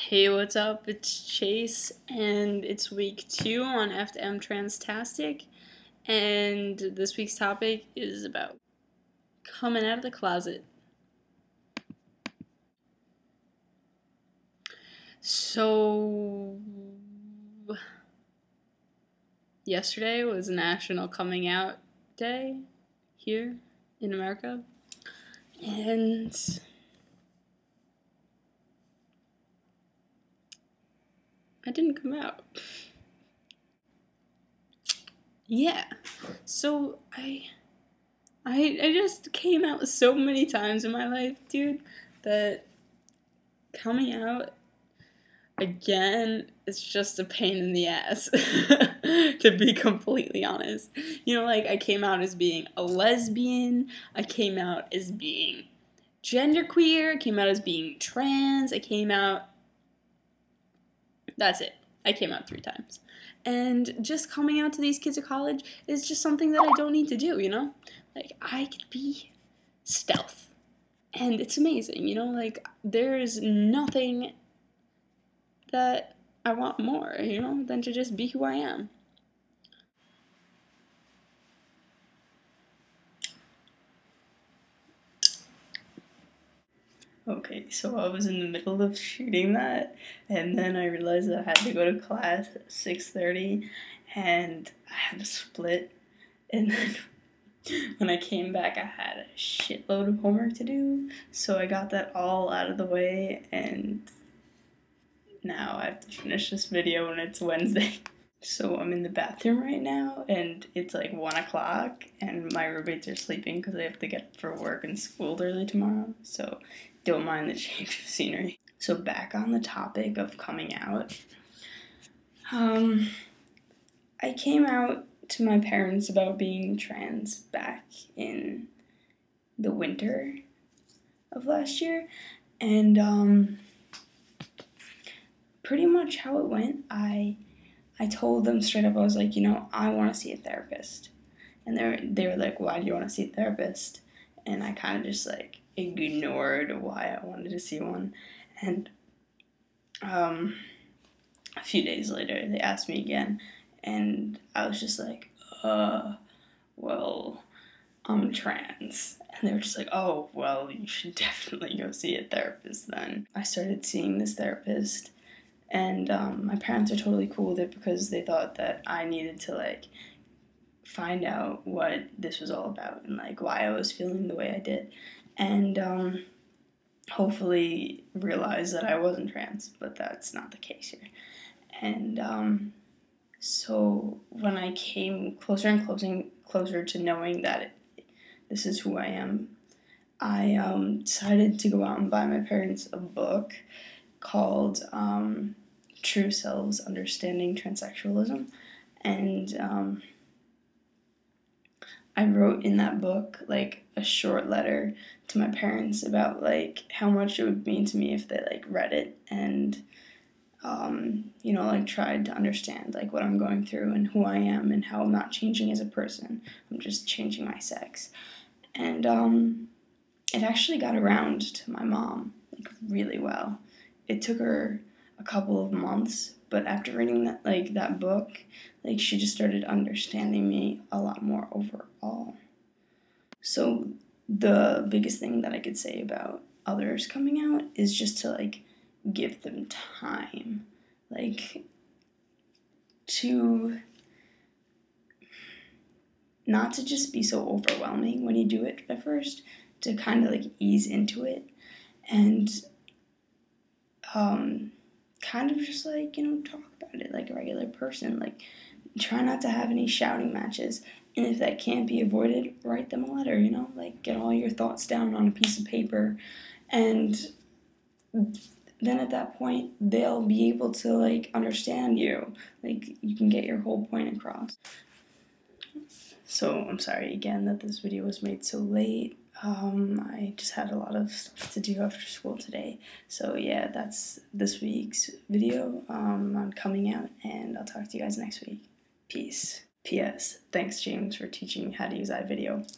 Hey, what's up? It's Chase, and it's week 2 on FDM Transtastic, and this week's topic is about coming out of the closet. So, yesterday was National Coming Out Day here in America, and I didn't come out. Yeah, so I just came out so many times in my life, dude, that coming out again, it's just a pain in the ass, to be completely honest. You know, like, I came out as being a lesbian, I came out as being genderqueer, I came out as being trans, I came out... That's it. I came out 3 times. And just coming out to these kids at college is just something that I don't need to do, you know? Like, I could be stealth. And it's amazing, you know? Like, there's nothing that I want more, you know, than to just be who I am. Okay, so I was in the middle of shooting that, and then I realized that I had to go to class at 6:30, and I had to split, and then when I came back, I had a shitload of homework to do, so I got that all out of the way, and now I have to finish this video, and it's Wednesday. So I'm in the bathroom right now, and it's like 1 o'clock, and my roommates are sleeping because they have to get up for work and school early tomorrow, so don't mind the change of scenery. So back on the topic of coming out, I came out to my parents about being trans back in the winter of last year, and pretty much how it went, I told them straight up, I was like, you know, I want to see a therapist. And they were like, why do you want to see a therapist? And I kind of just like ignored why I wanted to see one. And a few days later, they asked me again. And I was just like, well, I'm trans. And they were just like, oh, well, you should definitely go see a therapist then. I started seeing this therapist. And my parents are totally cool with it because they thought that I needed to, like, find out what this was all about and, like, why I was feeling the way I did. And hopefully realize that I wasn't trans, but that's not the case here. And so when I came closer and closer to knowing that this is who I am, I decided to go out and buy my parents a book called True Selves, Understanding Transsexualism, and I wrote in that book, like, a short letter to my parents about, like, how much it would mean to me if they, like, read it and, you know, like, tried to understand, like, what I'm going through and who I am and how I'm not changing as a person. I'm just changing my sex. And it actually got around to my mom, like, really well. It took her a couple of months, but after reading that book, like, she just started understanding me a lot more overall. So the biggest thing that I could say about others coming out is just to, like, give them time, like, to not to just be so overwhelming when you do it at first, to kind of, like, ease into it and kind of just, like, you know, talk about it like a regular person. Like, try not to have any shouting matches. And if that can't be avoided, write them a letter, you know? Like, get all your thoughts down on a piece of paper. And then at that point, they'll be able to, like, understand you. Like, you can get your whole point across. So, I'm sorry again that this video was made so late. I just had a lot of stuff to do after school today. So yeah, that's this week's video on coming out, and I'll talk to you guys next week. Peace. P.S. Thanks, James, for teaching me how to use iVideo.